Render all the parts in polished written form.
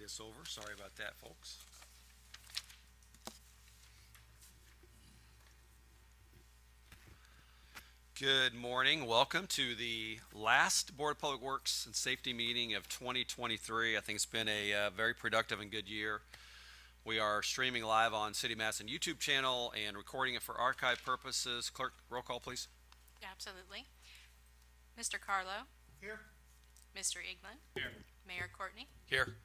this over. Sorry about that, folks. Good morning. Welcome to the last Board of Public Works and Safety meeting of 2023. I think it's been a very productive and good year. We are streaming live on City Madison YouTube channel and recording it for archive purposes. Clerk, roll call, please. Absolutely. Mr. Carlo? Here. Mr. Eaglin? Here. Mayor Courtney? Here.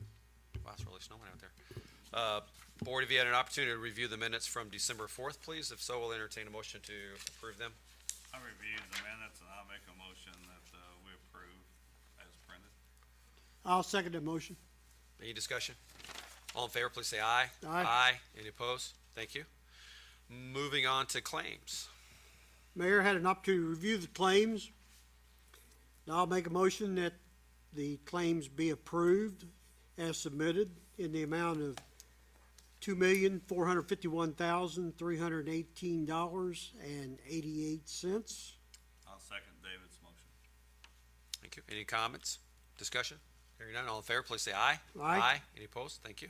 Wow, it's really snowing out there. Board, have you had an opportunity to review the minutes from December 4th, please? If so, we'll entertain a motion to approve them. I reviewed the minutes and I'll make a motion that we approve as printed. I'll second the motion. Any discussion? All in favor, please say aye. Aye. Any opposed? Thank you. Moving on to claims. Mayor had an opportunity to review the claims. Now I'll make a motion that the claims be approved as submitted in the amount of $2,451,318.88. I'll second David's motion. Thank you. Any comments? Discussion? Hearing none, all in favor, please say aye. Aye. Any opposed? Thank you.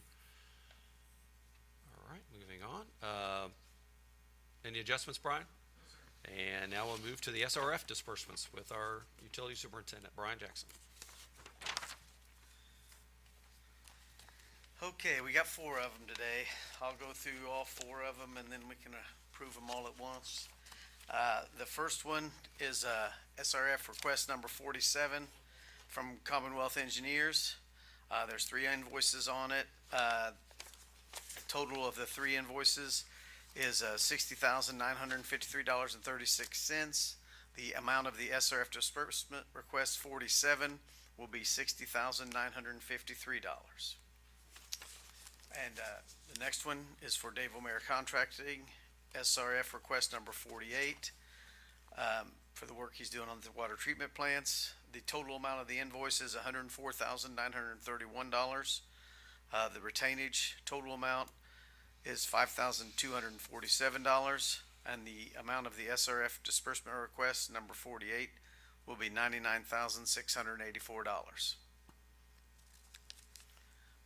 All right, moving on. Any adjustments, Brian? And now we'll move to the SRF disbursements with our utility superintendent, Brian Jackson. Okay, we got 4 of them today. I'll go through all 4 of them and then we can approve them all at once. The first one is SRF request number 47 from Commonwealth Engineers. There's 3 invoices on it. The total of the 3 invoices is $60,953.36. The amount of the SRF disbursement request 47 will be $60,953. And the next one is for Dave O'Meara Contracting, SRF request number 48, for the work he's doing on the water treatment plants. The total amount of the invoice is $104,931. The retainage total amount is $5,247, and the amount of the SRF disbursement request number 48 will be $99,684.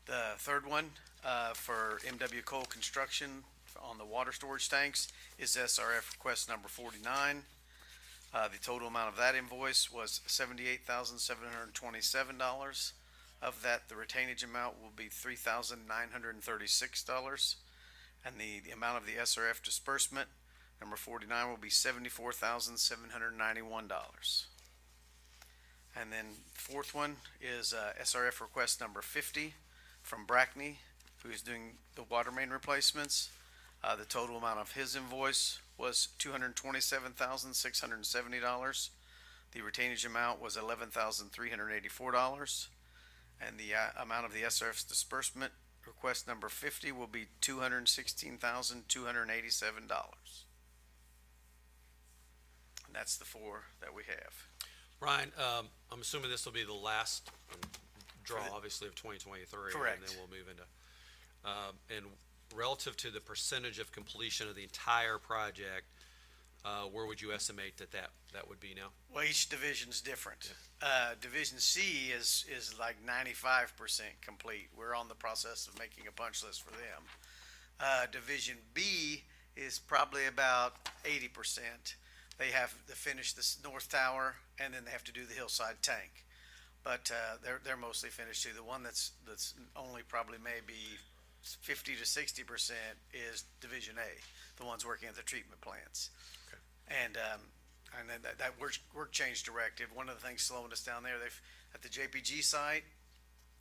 The third one for MW Cole Construction on the water storage tanks is SRF request number 49. The total amount of that invoice was $78,727. Of that, the retainage amount will be $3,936, and the amount of the SRF disbursement number 49 will be $74,791. And then fourth one is SRF request number 50 from Brackney, who is doing the water main replacements. The total amount of his invoice was $227,670. The retainage amount was $11,384, and the amount of the SRF's disbursement request number 50 will be $216,287. And that's the 4 that we have. Brian, I'm assuming this will be the last draw, obviously, of 2023. Correct. And then we'll move into, and relative to the percentage of completion of the entire project, where would you estimate that would be now? Well, each division's different. Division C is like 95% complete. We're on the process of making a punch list for them. Division B is probably about 80%. They have to finish this north tower, and then they have to do the hillside tank. But they're mostly finished too. The one that's only probably maybe 50 to 60% is Division A, the ones working at the treatment plants. Okay. And then that work change directive. One of the things slowing us down there, at the JPG site,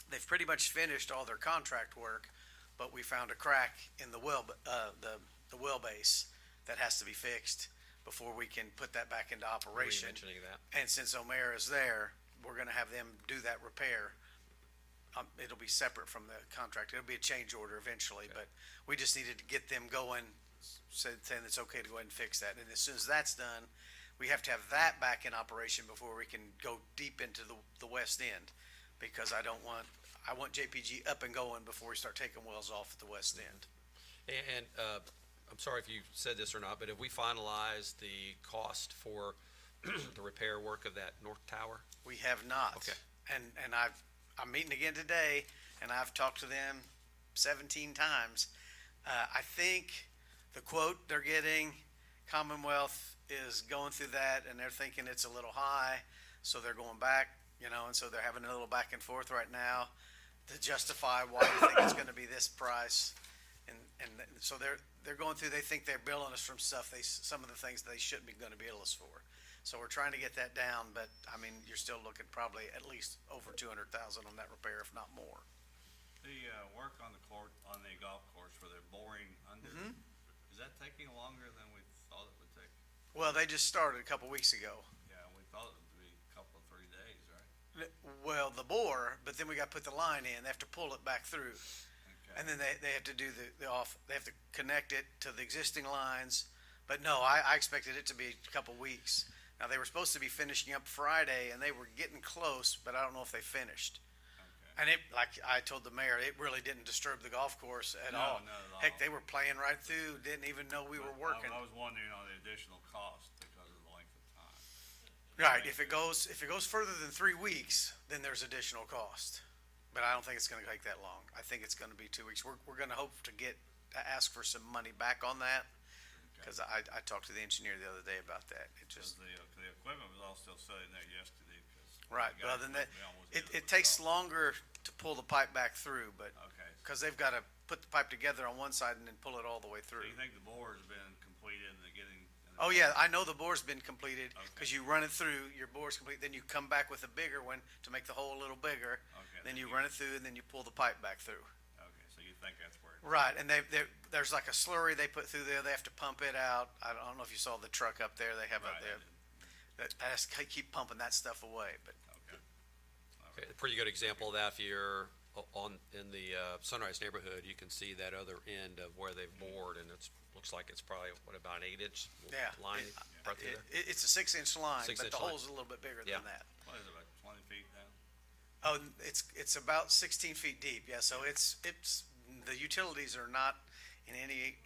they've pretty much finished all their contract work, but we found a crack in the well base that has to be fixed before we can put that back into operation. Mentioning that. And since O'Meara is there, we're going to have them do that repair. It'll be separate from the contract. It'll be a change order eventually, Okay. but we just needed to get them going, saying it's okay to go ahead and fix that. And as soon as that's done, we have to have that back in operation before we can go deep into the west end, because I want JPG up and going before we start taking wells off at the west end. And I'm sorry if you said this or not, but have we finalized the cost for the repair work of that north tower? We have not. Okay. And I'm meeting again today, and I've talked to them 17 times. I think the quote they're getting, Commonwealth is going through that, and they're thinking it's a little high, so they're going back, and so they're having a little back and forth right now to justify why they think it's gonna be this price. And so they're going through, they think they're billing us from some of the things they shouldn't be gonna bill us for. So we're trying to get that down, but, I mean, you're still looking probably at least over 200,000 on that repair, if not more. The, work on the golf course where they're boring under, is that taking longer than we thought it would take? Well, they just started a couple weeks ago. Yeah, we thought it would be a couple of 3 days, right? Well, the bore, but then we gotta put the line in, they have to pull it back through. Okay. And then they have to do they have to connect it to the existing lines. But no, I expected it to be a couple weeks. Now, they were supposed to be finishing up Friday, and they were getting close, but I don't know if they finished. Okay. And it, like I told the mayor, it really didn't disturb the golf course at No, all. not at all. Heck, they were playing right through, didn't even know we were But working. I was wondering on the additional cost because of the length of time. Right, if it goes further than 3 weeks, then there's additional cost. But I don't think it's gonna take that long. I think it's gonna be 2 weeks. We're gonna hope to ask for some money back on that. Cause I talked to the engineer the other day about that. It Because just, the equipment was all still sitting there yesterday. right, the well, guys then that, we almost did it takes ourselves. longer to pull the pipe back through, but, Okay. cause they've gotta put the pipe together on one side and then pull it all the way Do through. you think the bore has been completed and they're getting? Oh, yeah, I know the bore's been completed, cause Okay. you run it through, your bore's complete, then you come back with a bigger one to make the hole a little bigger. Okay, Then then you you- run it through and then you pull the pipe back through. Okay, so you think that's where? Right, and there's like a slurry they put through there, they have to pump it out. I don't know if you saw the truck up there, they have Right, up there, that has to keep pumping that stuff away, but, Okay. Okay, a pretty good example of that, if you're in the Sunrise neighborhood, you can see that other end of where they've bored, and looks like it's probably, about an 8-inch yeah. line right through there? It's a 6-inch line, but 6-inch the line. hole's a little bit bigger Yeah. than that. What is it, about 20 feet down? Oh, it's about 16 feet deep, yeah, so it's, the utilities are not in any,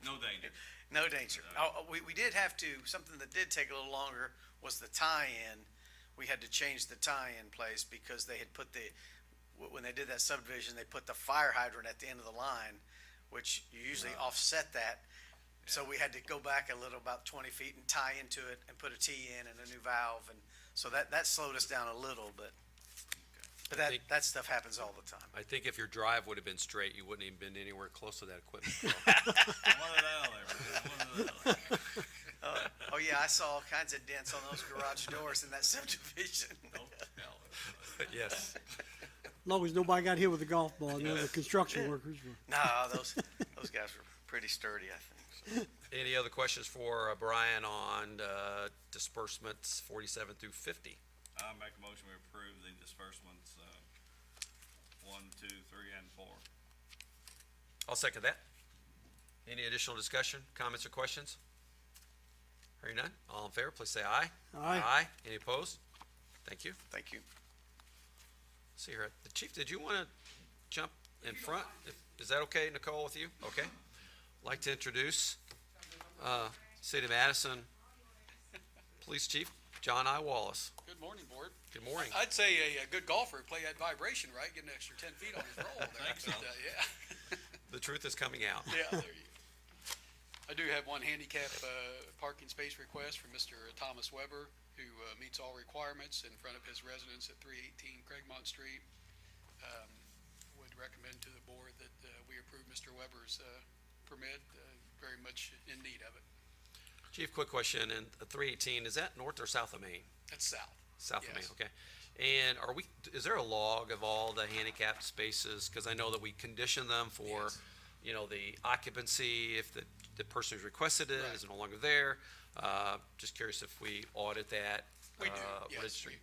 No danger. no danger. Oh, we did have to, something that did take a little longer was the tie-in. We had to change the tie-in place because they had put when they did that subdivision, they put the fire hydrant at the end of the line, which you usually offset that. So we had to go back a little, about 20 feet, and tie into it and put a T in and a new valve, and so that slowed us down a little, but that stuff happens all the time. I think if your drive would have been straight, you wouldn't even been anywhere close to that equipment. One of that there. Oh, yeah, I saw all kinds of dents on those garage doors in that subdivision. Don't tell it. Yes. As long as nobody got hit with a golf ball, the construction workers were. No, those guys were pretty sturdy, I think. So. Any other questions for Brian on disbursements 47 through 50? I make a motion we approve the disbursements, 1, 2, 3, and 4. I'll second that. Any additional discussion, comments, or questions? Hearing none, all in favor, please say aye. Aye. Aye. Any opposed? Thank you. Thank you. See here, the chief, did you want to jump in front? Is that okay, Nicole, with you? Okay. Like to introduce City of Madison Police Chief John I. Wallace. Good morning, Board. Good morning. I'd say a good golfer would play that vibration, right? Get an extra 10 feet on his roll there. Think so. But, yeah. The truth is coming out. Yeah, there you go. I do have one handicap parking space request from Mr. Thomas Weber, who meets all requirements in front of his residence at 318 Craigmont Street. Would recommend to the Board that we approve Mr. Weber's permit, very much in need of it. Chief, quick question, and 318, is that north or south of Main? That's south. South of Main, Yes. okay. And is there a log of all the handicapped spaces? Because I know that we condition them for, Yes. The occupancy, if the person who's requested it Right. is no longer there. Just curious if we audit that. We do, yes. registry.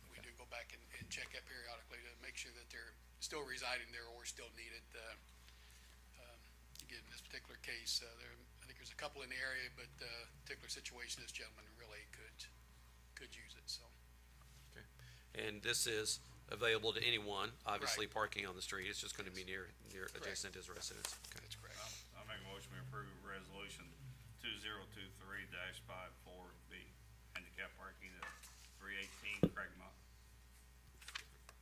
We do go back and check that periodically to make sure that they're still residing there or still needed. Again, in this particular case, I think there's a couple in the area, but particular situation, this gentleman really could use it, so. And this is available to anyone, obviously parking on the street. It's just going to be near adjacent to his residence. Okay. That's correct. I make a motion we approve resolution 2023-54B, handicap parking at 318 Craigmont.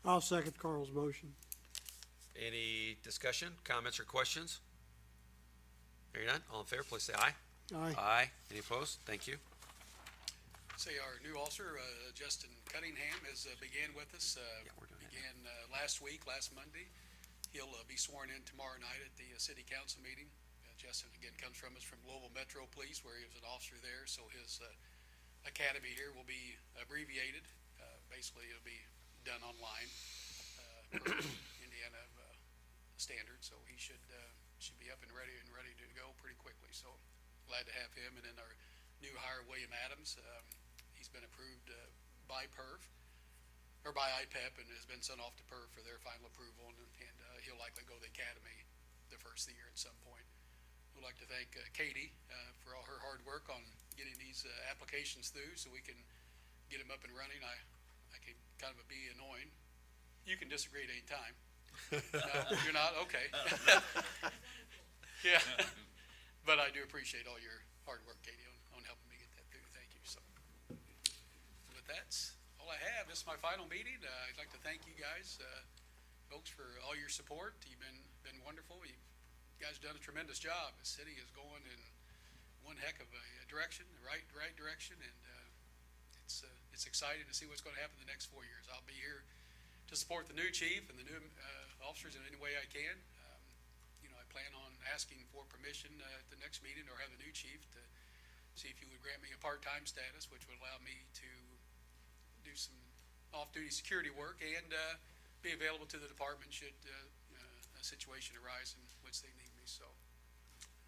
I'll second Carl's motion. Any discussion, comments, or questions? Hearing none, all in favor, please say aye. Aye. Aye. Any opposed? Thank you. Say our new officer, Justin Cunningham, has began with us. we're doing that Began last Monday. He'll be sworn in tomorrow night at the city council meeting. Justin, again, comes from us from Louisville Metro Police, where he was an officer there, so his academy here will be abbreviated. Basically, it'll be done online, per Indiana standard, so he should be up and ready to go pretty quickly. So glad to have him. And then our new hire, William Adams, he's been approved by PERF, or by IPEP, and has been sent off to PERF for their final approval, and he'll likely go to the academy the first of the year at some point. We'd like to thank Katie for all her hard work on getting these applications through so we can get them up and running. I can kind of be annoying. You can disagree at any time. No, you're not? Okay. Yeah. But I do appreciate all your hard work, Katie, on helping me get that through. Thank you. So with that, that's all I have. This is my final meeting. I'd like to thank you guys, folks, for all your support. You've been wonderful. You guys have done a tremendous job. The city is going in one heck of a direction, the right direction, and it's exciting to see what's going to happen the next 4 years. I'll be here to support the new chief and the new officers in any way I can. I plan on asking for permission at the next meeting, or have the new chief to see if he would grant me a part-time status, which would allow me to do some off-duty security work and be available to the department should a situation arise in which they need me. So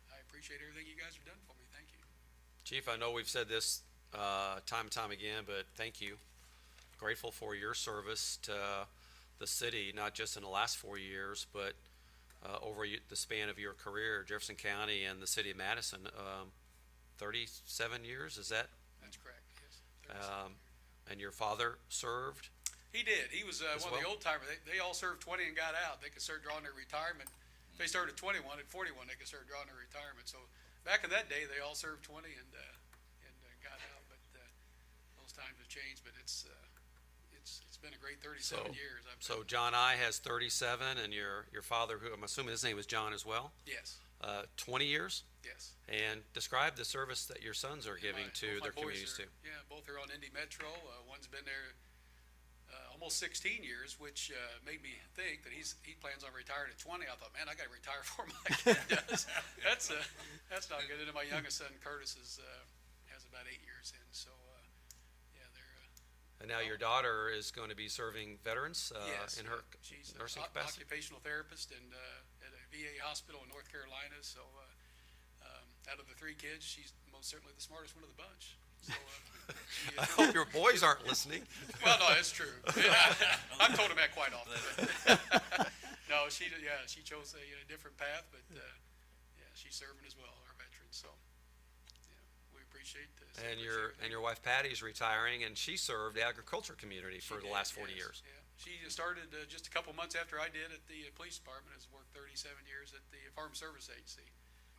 I appreciate everything you guys have done for me. Thank you. Chief, I know we've said this time and time again, but thank you. Grateful for your service to the city, not just in the last 4 years, but over the span of your career, Jefferson County and the city of Madison. 37 years, is that? That's correct, yes. 37 years. And your father served? He did. He was one of the old timers. They all served 20 and got out. They could start drawing their retirement. If they started at 21, at 41, they could start drawing their retirement. So back in that day, they all served 20 and got out. But those times have changed. But it's been a great 37 years. So John I has 37, and your father, who I'm assuming his name was John as well? Yes. 20 years? Yes. And describe the service that your sons are giving to Both their my boys communities too. Yeah, both are on Indy Metro. One's been there almost 16 years, which made me think that he plans on retiring at 20. I thought, man, I got to retire before my kid does. That's not good. And then my youngest son, Curtis, has about 8 years in. So yeah, they're. And now your daughter is going to be serving veterans Yes, in her she's nursing an capacity? occupational therapist and at a VA hospital in North Carolina. So out of the 3 kids, she's most certainly the smartest one of the bunch. So, I hope your boys aren't listening. well, no, it's true. I've told him that quite often. No, she chose a different path, but yeah, she's serving as well, our veterans. So yeah, we appreciate this. And your wife Patty is retiring, and she served the agriculture community for the last 40 years. Yeah, she started just a couple months after I did at the police department. Has worked 37 years at the Farm Service Agency,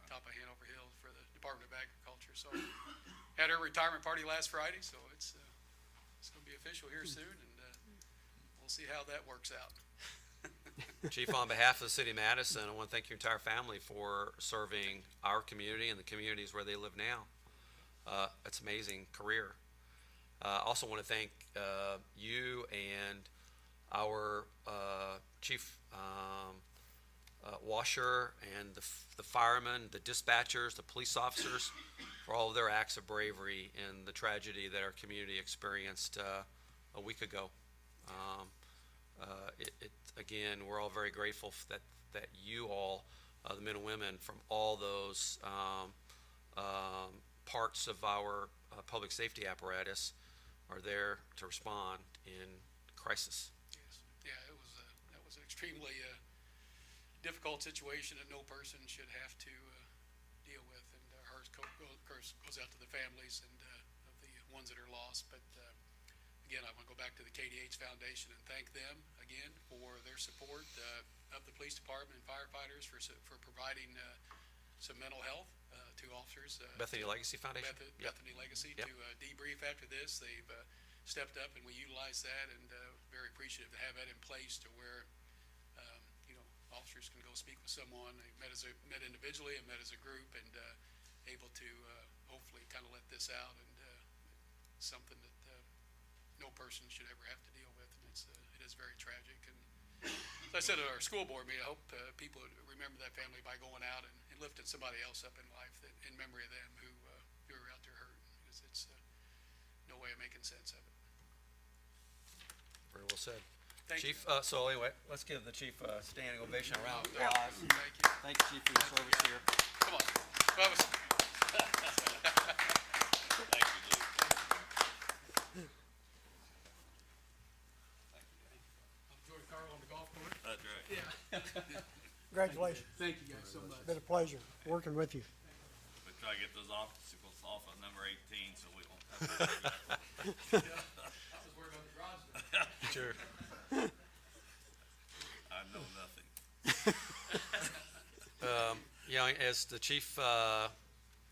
top of Hanover Hills, for the Department of Agriculture. So had her retirement party last Friday, so it's going to be official here soon, and we'll see how that works out. Chief, on behalf of the city of Madison, I want to thank your entire family for serving our community and the communities where they live now. It's an amazing career. I also want to thank you and our Chief Washer and the firemen, the dispatchers, the police officers, for all of their acts of bravery in the tragedy that our community experienced a week ago. Again, we're all very grateful that you all, the men and women from all those parts of our public safety apparatus, are there to respond in crisis. Yes. Yeah, that was an extremely difficult situation that no person should have to deal with, and our heart goes out to the families and of the ones that are lost. But again, I want to go back to the KDH Foundation and thank them again for their support of the police department and firefighters for providing some mental health to officers. Bethany Legacy Foundation? Bethany Legacy. Yep. To debrief after this. They've stepped up and we utilized that, and very appreciative to have that in place to where, officers can go speak with someone, they met individually and met as a group, and able to hopefully kind of let this out, and something that no person should ever have to deal with, and it is very tragic. And as I said at our school board meeting, I hope people remember that family by going out and lifting somebody else up in life that, in memory of them who are out there hurting, because it's no way of making sense of it. Very well said. Thank you. Chief, so anyway, let's give the chief a standing ovation, a round of Yeah. applause. Thank you. Thank you, Chief, for your service here. Come on. Well, Thank you, Luke. I'm Jordan Carl on the golf course. That's right. Yeah. Congratulations. Thank you guys so much. Been a pleasure working with you. We try to get those obstacles off of number 18 so we won't have to. I was working on the garage door. Sure. I know nothing. As the chief,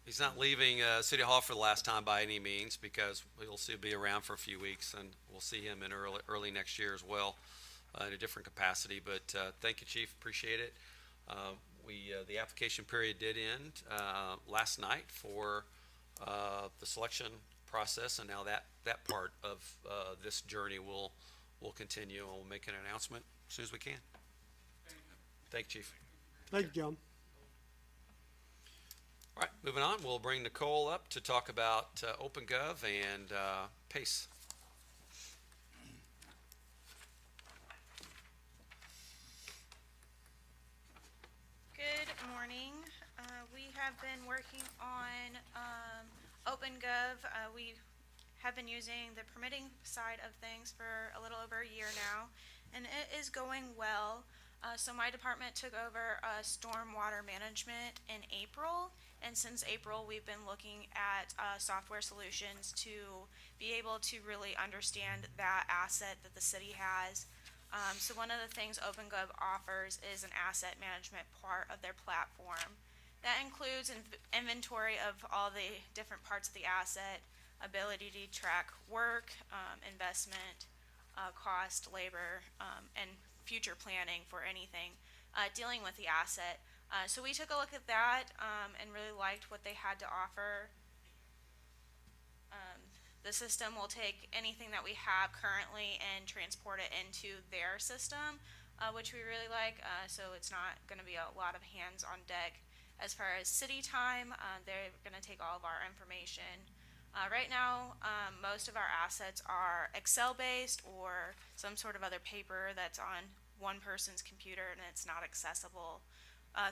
he's not leaving City Hall for the last time by any means, because he'll still be around for a few weeks, and we'll see him in early next year as well, in a different capacity. But thank you, Chief, appreciate it. The application period did end last night for the selection process, and now that part of this journey will continue, and we'll make an announcement as soon as we can. Thank you, Chief. Thank you, John. All right, moving on, we'll bring Nicole up to talk about OpenGov and PACE. Good morning. We have been working on OpenGov. We have been using the permitting side of things for a little over a year now, and it is going well. So my department took over stormwater management in April, and since April we've been looking at software solutions to be able to really understand that asset that the city has. So one of the things OpenGov offers is an asset management part of their platform. That includes inventory of all the different parts of the asset, ability to track work, investment, cost, labor, and future planning for anything dealing with the asset. So we took a look at that and really liked what they had to offer. The system will take anything that we have currently and transport it into their system, which we really like. So it's not going to be a lot of hands on deck. As far as city time, they're going to take all of our information. Right now, most of our assets are Excel based or some sort of other paper that's on one person's computer and it's not accessible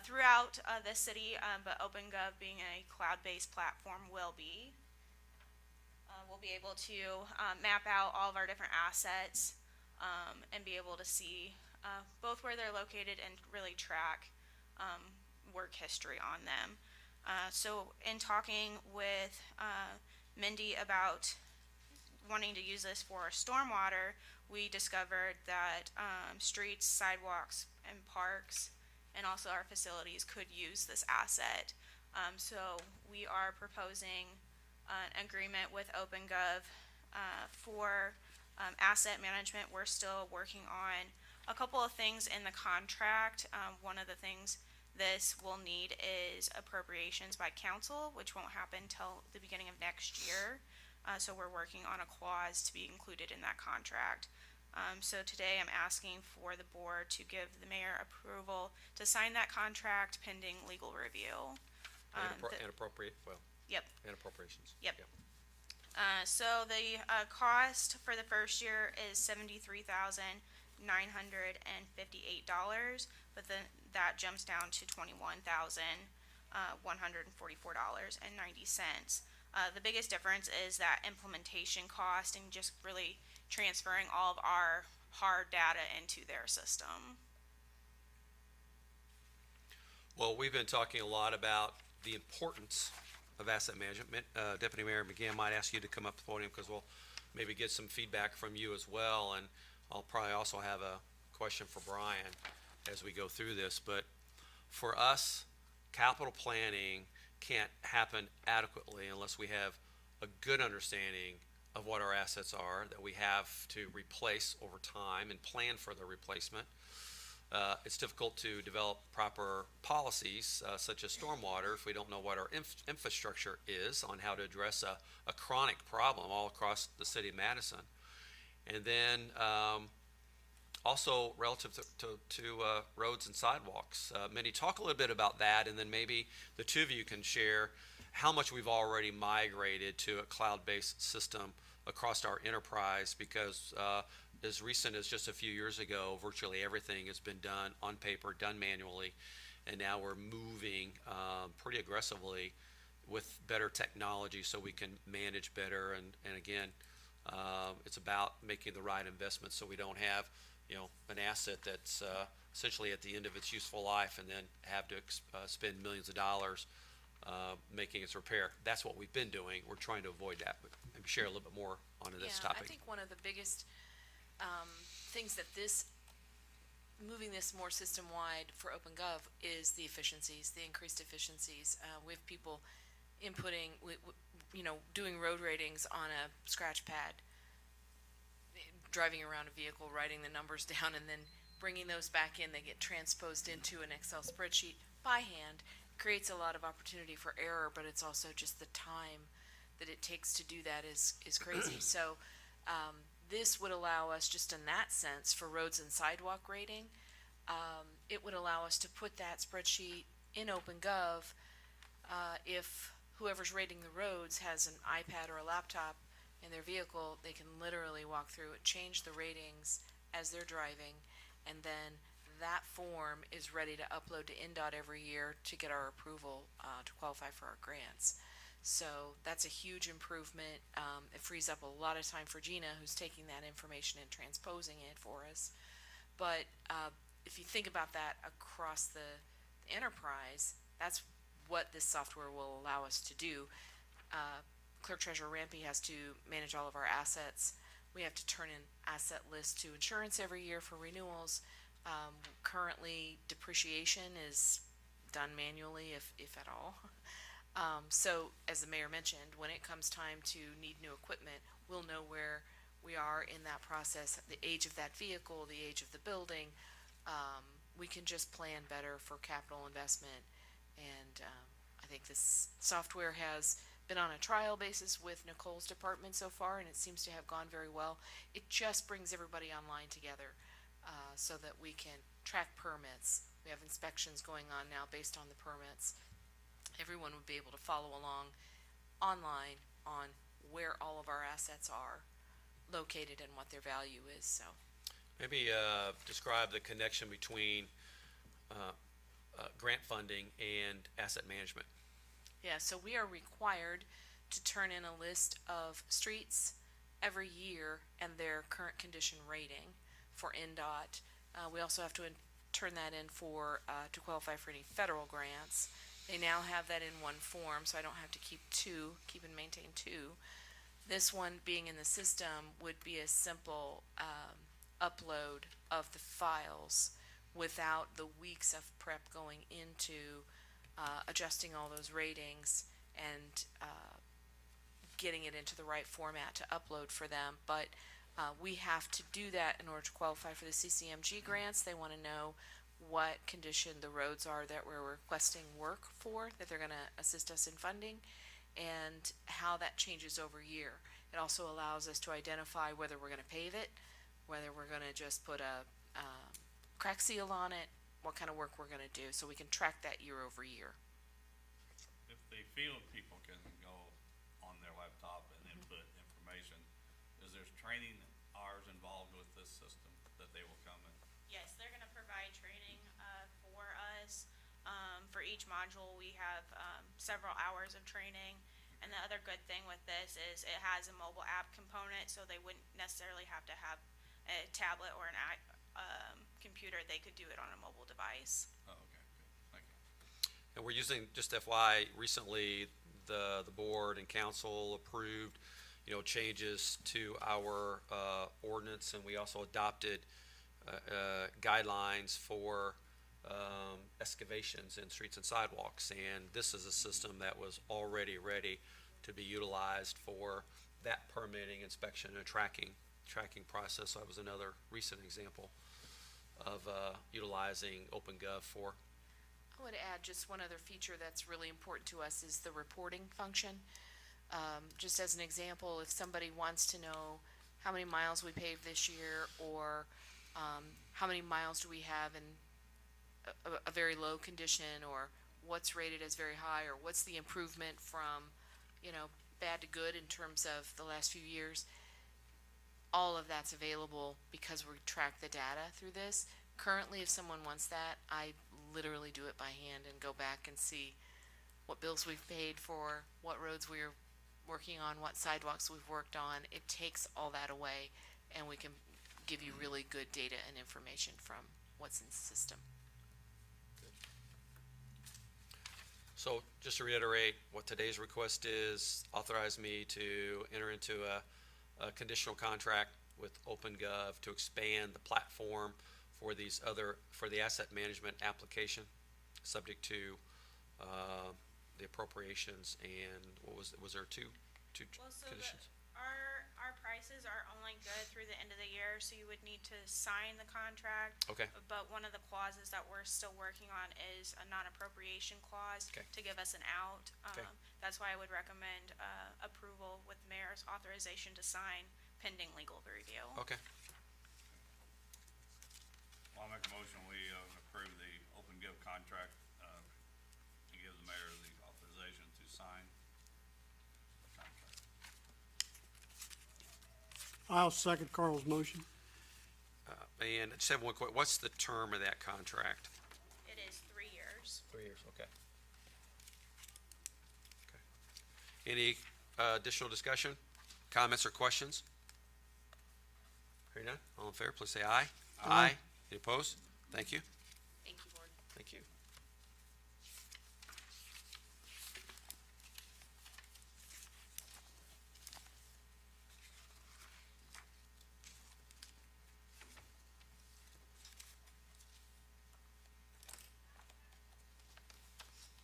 throughout the city, but OpenGov being a cloud-based platform will be. We'll be able to map out all of our different assets and be able to see both where they're located and really track work history on them. So in talking with Mindy about wanting to use this for stormwater, we discovered that streets, sidewalks, and parks, and also our facilities could use this asset. So we are proposing an agreement with OpenGov for asset management. We're still working on a couple of things in the contract. One of the things this will need is appropriations by council, which won't happen till the beginning of next year. So we're working on a clause to be included in that contract. So today I'm asking for the board to give the mayor approval to sign that contract pending legal review. And appropriate, well, Yep. and appropriations. Yep. So the cost for the first year is $73,958, but then that jumps down to $21,144.90. The biggest difference is that implementation cost and just really transferring all of our hard data into their system. Well, we've been talking a lot about the importance of asset management. Deputy Mayor McGinn might ask you to come up to the podium because we'll maybe get some feedback from you as well. And I'll probably also have a question for Brian as we go through this. But for us, capital planning can't happen adequately unless we have a good understanding of what our assets are that we have to replace over time and plan for the replacement. It's difficult to develop proper policies such as stormwater if we don't know what our infrastructure is on how to address a chronic problem all across the city of Madison. And then also relative to roads and sidewalks. Minnie, talk a little bit about that, and then maybe the two of you can share how much we've already migrated to a cloud-based system across our enterprise, because as recent as just a few years ago, virtually everything has been done on paper, done manually, and now we're moving pretty aggressively with better technology so we can manage better. And again, it's about making the right investments so we don't have, an asset that's essentially at the end of its useful life and then have to spend millions of dollars making its repair. That's what we've been doing. We're trying to avoid that, but maybe share a little bit more onto this Yeah, topic. I think one of the biggest things that moving this more system-wide for OpenGov is the efficiencies, the increased efficiencies. We have people inputting, doing road ratings on a scratch pad, driving around a vehicle, writing the numbers down, and then bringing those back in. They get transposed into an Excel spreadsheet by hand. Creates a lot of opportunity for error, but it's also just the time that it takes to do that is crazy. So this would allow us, just in that sense, for roads and sidewalk rating, it would allow us to put that spreadsheet in OpenGov. If whoever's rating the roads has an iPad or a laptop in their vehicle, they can literally walk through it, change the ratings as they're driving, and then that form is ready to upload to NDOT every year to get our approval to qualify for our grants. So that's a huge improvement. It frees up a lot of time for Gina, who's taking that information and transposing it for us. But if you think about that across the enterprise, that's what this software will allow us to do. Clerk Treasurer Rampy has to manage all of our assets. We have to turn in asset lists to insurance every year for renewals. Currently, depreciation is done manually, if at all. So, as the mayor mentioned, when it comes time to need new equipment, we'll know where we are in that process, the age of that vehicle, the age of the building. We can just plan better for capital investment. And I think this software has been on a trial basis with Nicole's department so far, and it seems to have gone very well. It just brings everybody online together so that we can track permits. We have inspections going on now based on the permits. Everyone would be able to follow along online on where all of our assets are located and what their value is. So Maybe describe the connection between grant funding and asset management. yeah, so we are required to turn in a list of streets every year and their current condition rating for NDOT. We also have to turn that in for to qualify for any federal grants. They now have that in one form, so I don't have to keep and maintain two. This one being in the system would be a simple upload of the files without the weeks of prep going into adjusting all those ratings and getting it into the right format to upload for them. But we have to do that in order to qualify for the CCMG grants. They want to know what condition the roads are that we're requesting work for, that they're going to assist us in funding, and how that changes over year. It also allows us to identify whether we're going to pave it, whether we're going to just put a crack seal on it, what kind of work we're going to do, so we can track that year over year. If the field people can go on their laptop and input information, is there training hours involved with this system that they will come in? Yes, they're gonna provide training for us. For each module, we have several hours of training. And the other good thing with this is it has a mobile app component, so they wouldn't necessarily have to have a tablet or an computer. They could do it on a mobile device. Oh, okay, good, thank you. And we're using, just FYI, recently the board and council approved, changes to our ordinance, and we also adopted guidelines for excavations in streets and sidewalks. And this is a system that was already ready to be utilized for that permitting, inspection, and tracking process. So that was another recent example of utilizing OpenGov for. I would add just one other feature that's really important to us is the reporting function. Just as an example, if somebody wants to know how many miles we paved this year, or how many miles do we have in a very low condition, or what's rated as very high, or what's the improvement from, bad to good in terms of the last few years, all of that's available because we track the data through this. Currently, if someone wants that, I literally do it by hand and go back and see what bills we've paid for, what roads we're working on, what sidewalks we've worked on. It takes all that away, and we can give you really good data and information from what's in the system. So just to reiterate, what today's request is, authorize me to enter into a conditional contract with OpenGov to expand the platform for for the asset management application, subject to the appropriations, and what was there two Well, so conditions? our prices are only good through the end of the year, so you would need to sign the contract. Okay. But one of the clauses that we're still working on is a non-appropriation clause Okay. to give us an out. Okay. That's why I would recommend approval with mayor's authorization to sign pending legal review. Okay. Well, I make a motion, we approve the OpenGov contract, and give the mayor the authorization to sign the contract. I'll second Carl's motion. And I just have one quick, what's the term of that contract? It is 3 years. 3 years, okay. Any additional discussion, comments, or questions? Hearing none, all in favor, please say aye. Aye. Any opposed? Thank you. Thank you, Board. Thank you.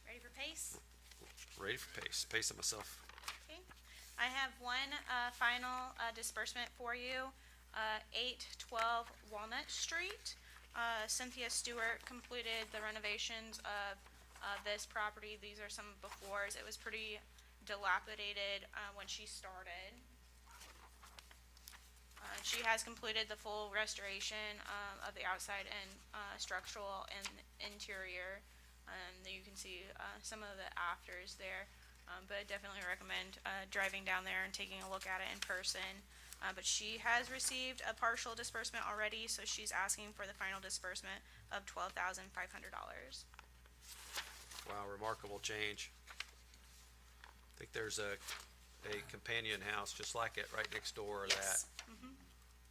Ready for pace? Ready for pacing myself. Okay. I have one final disbursement for you. 812 Walnut Street. Cynthia Stewart completed the renovations of this property. These are some befores. It was pretty dilapidated when she started. She has completed the full restoration of the outside and structural and interior. You can see some of the afters there, but I definitely recommend driving down there and taking a look at it in person. But she has received a partial disbursement already, so she's asking for the final disbursement of $12,500. Wow, remarkable change. I think there's a companion house just like it right next door of that. Yes. Mm-hmm.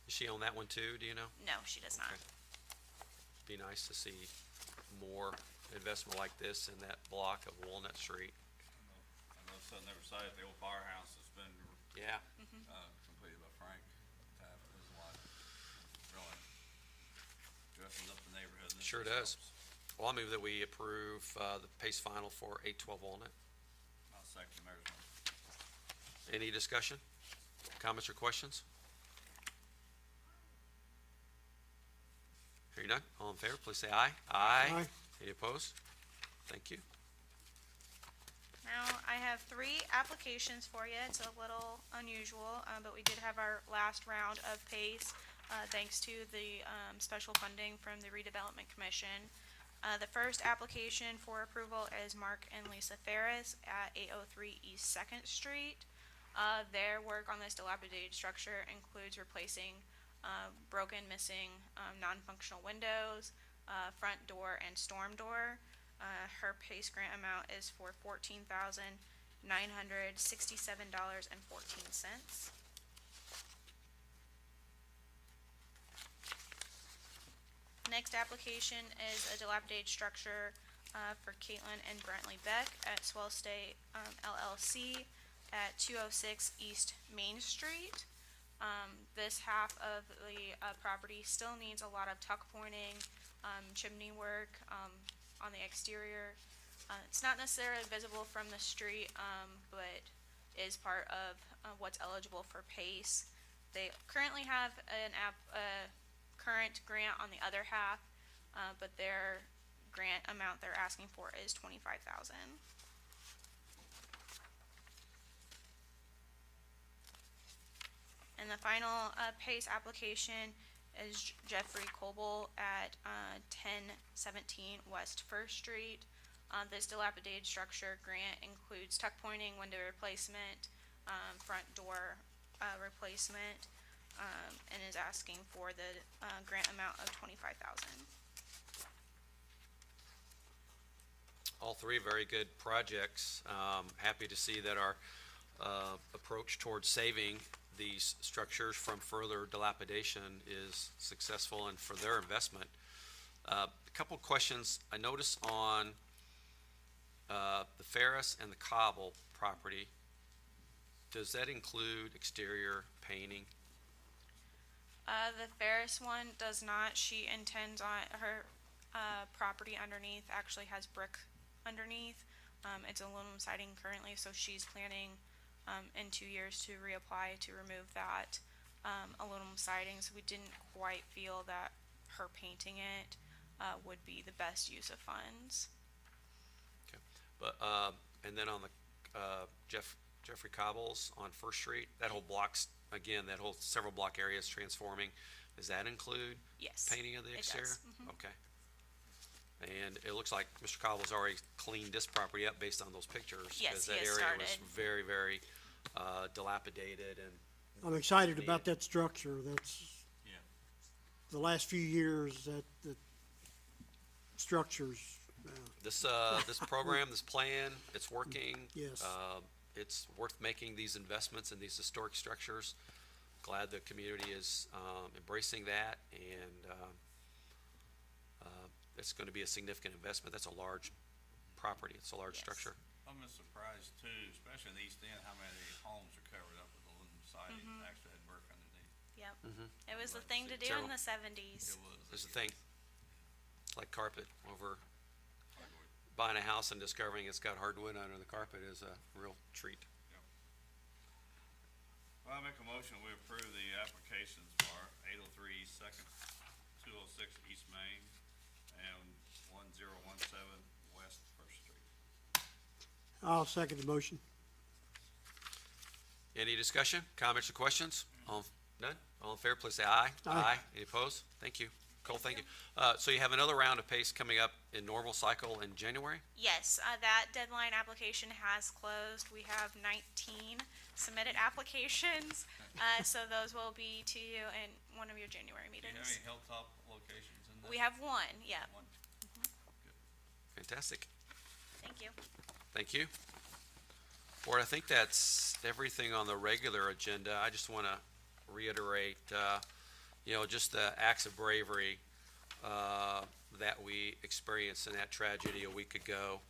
Is she on that one too, do you know? No, she does not. Okay. Be nice to see more investment like this in that block of Walnut Street. I know something never say it, the old firehouse has been, Yeah. completed by Frank Taft and his wife. Really dresses up the neighborhood. and this Sure just does. helps. Well, I move that we approve the pace final for 812 Walnut. I'll second the mayor's motion. Any discussion, comments, or questions? Hearing none, all in favor, please say aye. Aye. Any opposed? Thank you. Now, I have 3 applications for you. It's a little unusual, but we did have our last round of PACE, thanks to the special funding from the Redevelopment Commission. The first application for approval is Mark and Lisa Ferris at 803 East 2nd Street. Their work on this dilapidated structure includes replacing broken, missing, non-functional windows, front door, and storm door. Her PACE grant amount is for $14,967.14. Next application is a dilapidated structure for Caitlin and Brentley Beck at Swell State LLC at 206 East Main Street. This half of the property still needs a lot of tuck pointing, chimney work on the exterior. It's not necessarily visible from the street, but is part of what's eligible for PACE. They currently have a current grant on the other half, but their grant amount they're asking for is $25,000. And the final PACE application is Jeffrey Coble at 1017 West First Street. This dilapidated structure grant includes tuck pointing, window replacement, front door replacement, and is asking for the grant amount of $25,000. All three very good projects. Happy to see that our approach towards saving these structures from further dilapidation is successful and for their investment. A couple questions. I noticed on the Ferris and the Cobble property, does that include exterior painting? The Ferris one does not. She intends on her property underneath actually has brick underneath. It's aluminum siding currently, so she's planning in 2 years to reapply to remove that aluminum siding. So we didn't quite feel that her painting it would be the best use of funds. Okay. But and then on the Jeffrey Cobble's on First Street, that whole block's again, that whole several block area is transforming. Does that include Yes, painting of the it exterior? does. Mhm. Okay. And it looks like Mr. Cobble's already cleaned this property up based on those pictures. Yes, 'cause he that has area was started. very, very dilapidated and I'm excited about that structure. That's, Yeah. the last few years, that structures, this program, this plan, it's working. yes. It's worth making these investments in these historic structures. Glad the community is embracing that, and it's going to be a significant investment. That's a large property. It's a large Yes. structure. I'm just surprised too, especially in the East End, how many homes are covered up with aluminum siding, and actually had brick underneath. Yep. Mhm. It was the Like thing to do Terrible. in the 70s. It was. There's the thing, like carpet over Hardwood. buying a house and discovering it's got hardwood under the carpet is a real treat. Well, I make a motion, we approve the applications for 803 East Second, 206 East Main, and 1017 West First Street. I'll second the motion. Any discussion, comments, or questions? None? All in favor, please say aye. Aye. Any opposed? Thank you. Cole, thank you. So you have another round of PACE coming up in normal cycle in January? Yes, that deadline application has closed. We have 19 submitted applications, so those will be to you in one of your January Do you have meetings. any hilltop locations in there? We have one, yeah. One. Fantastic. Thank you. Thank you. Board, I think that's everything on the regular agenda. I just want to reiterate, just the acts of bravery that we experienced in that tragedy a week ago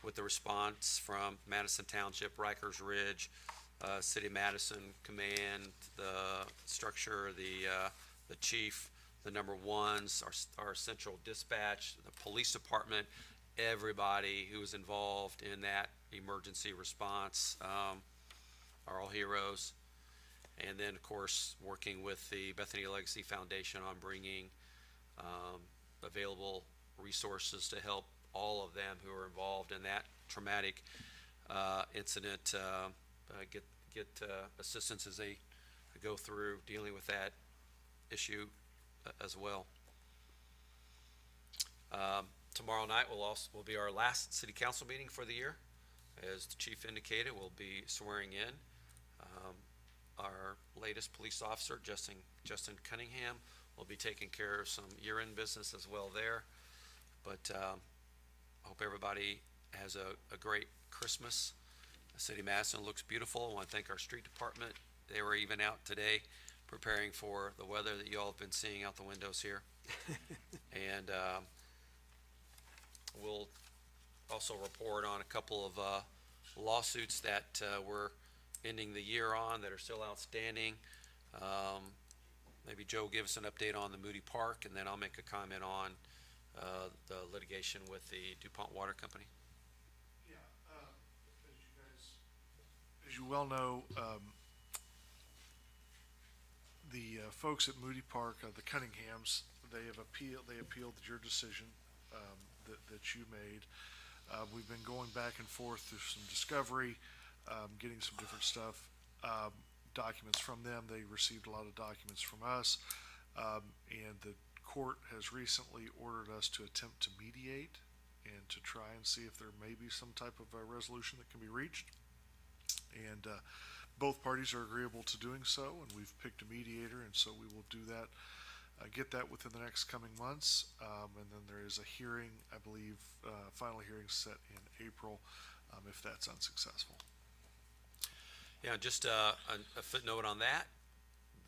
with the response from Madison Township, Rikers Ridge, City of Madison Command, the structure, the chief, the number ones, our central dispatch, the police department, everybody who was involved in that emergency response are all heroes. And then, of course, working with the Bethany Legacy Foundation on bringing available resources to help all of them who are involved in that traumatic incident get assistance as they go through dealing with that issue as well. Tomorrow night will be our last city council meeting for the year. As the chief indicated, we'll be swearing in our latest police officer, Justin Cunningham. Will be taking care of some year-end business as well there. But I hope everybody has a great Christmas. The city of Madison looks beautiful. I want to thank our street department. They were even out today preparing for the weather that you all have been seeing out the windows here. And we'll also report on a couple of lawsuits that we're ending the year on that are still outstanding. Maybe Joe give us an update on the Moody Park, and then I'll make a comment on the litigation with the DuPont Water Company. Yeah, as as you well know, the folks at Moody Park, the Cunninghams, they appealed your decision that you made. We've been going back and forth through some discovery, getting some different stuff, documents from them. They received a lot of documents from us, and the court has recently ordered us to attempt to mediate and to try and see if there may be some type of a resolution that can be reached. And both parties are agreeable to doing so, and we've picked a mediator, and so we will do that, get that within the next coming months. And then there is a hearing, I believe, final hearing set in April, if that's unsuccessful. Yeah, just a footnote on that.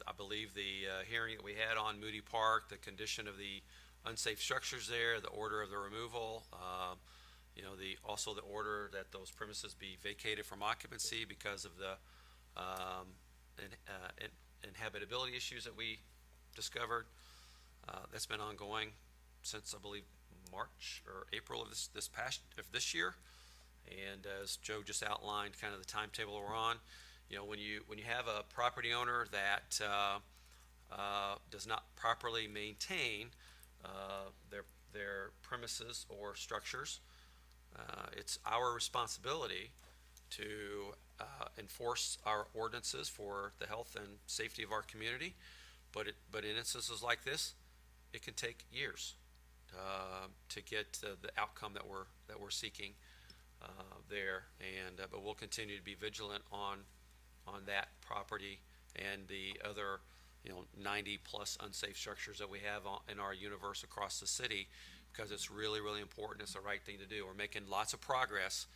I believe the hearing that we had on Moody Park, the condition of the unsafe structures there, the order of the removal, also the order that those premises be vacated from occupancy because of the inhabitability issues that we discovered. That's been ongoing since, I believe, March or April of this year. And as Joe just outlined, kind of the timetable we're on, when you have a property owner that does not properly maintain their premises or structures, it's our responsibility to enforce our ordinances for the health and safety of our community. But in instances like this, it can take years to get the outcome that we're seeking there. And but we'll continue to be vigilant on that property and the other 90 plus unsafe structures that we have in our universe across the city, because it's really, really important. It's the right thing to do. We're making lots of progress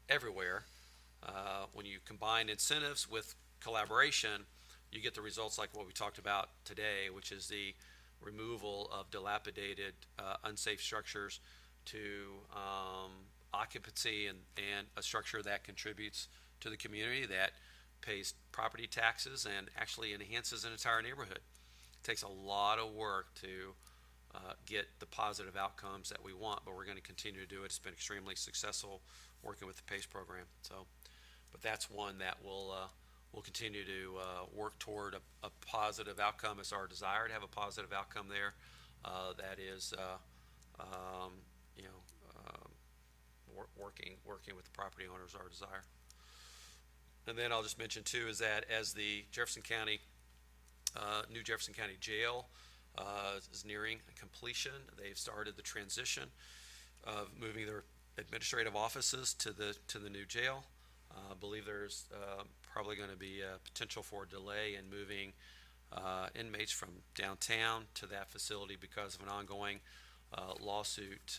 everywhere. When you combine incentives with collaboration, you get the results like what we talked about today, which is the removal of dilapidated, unsafe structures to occupancy and a structure that contributes to the community, that pays property taxes and actually enhances an entire neighborhood. It takes a lot of work to get the positive outcomes that we want, but we're going to continue to do it. It's been extremely successful working with the PACE program. But that's one that we'll continue to work toward a positive outcome. It's our desire to have a positive outcome there. That is, working with the property owners, our desire. And then I'll just mention too is that as the Jefferson County, new Jefferson County Jail is nearing completion, they've started the transition of moving their administrative offices to the new jail. I believe there's probably going to be a potential for a delay in moving inmates from downtown to that facility because of an ongoing lawsuit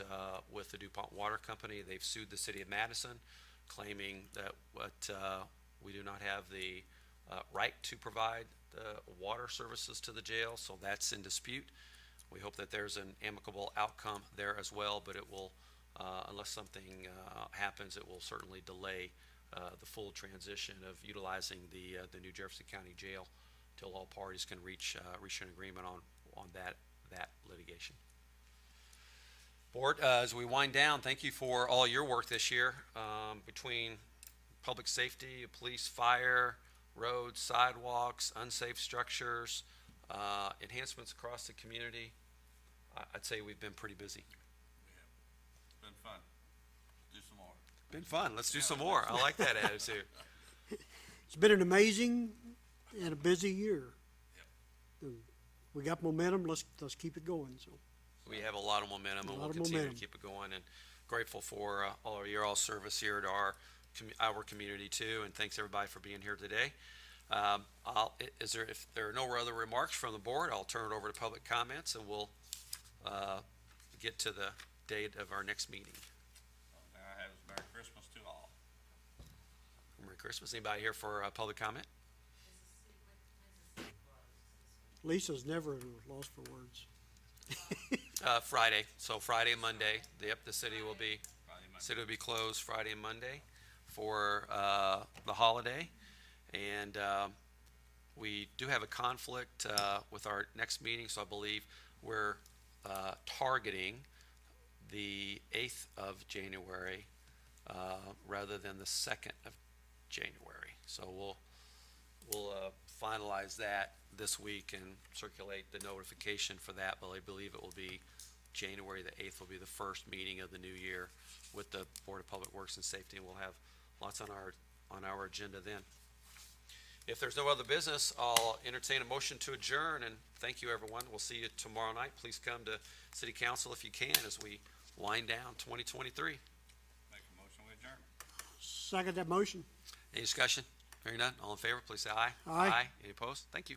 with the DuPont Water Company. They've sued the city of Madison, claiming that we do not have the right to provide the water services to the jail, so that's in dispute. We hope that there's an amicable outcome there as well, but it will, unless something happens, it will certainly delay the full transition of utilizing the New Jefferson County Jail till all parties can reach an agreement on that litigation. Board, as we wind down, thank you for all your work this year between public safety, police, fire, roads, sidewalks, unsafe structures, enhancements across the community. I'd say we've been pretty busy. Yeah. It's been fun. Do some more. Been fun. Let's do some more. I like that attitude. It's been an amazing and a busy year. We got momentum. Let's keep it going. So We have a lot of momentum, and we'll continue to keep it going. And grateful for all of your service here to our community too. And thanks everybody for being here today. If there are no other remarks from the board, I'll turn it over to public comments, and we'll get to the date of our next meeting. May I have a Merry Christmas to all. Merry Christmas. Anybody here for public comment? Lisa's never lost for words. Friday. So Friday and Monday. Yep, the city will be closed Friday and Monday for the holiday. And we do have a conflict with our next meeting, so I believe we're targeting the 8th of January rather than the 2nd of January. So we'll finalize that this week and circulate the notification for that, but I believe it will be January the 8th will be the first meeting of the new year with the Board of Public Works and Safety, and we'll have lots on our agenda then. If there's no other business, I'll entertain a motion to adjourn, and thank you, everyone. We'll see you tomorrow night. Please come to City Council if you can as we wind down 2023. Make a motion, we adjourn. Second that motion. Any discussion? Hearing none, all in favor, please say aye. Aye. Any opposed? Thank you.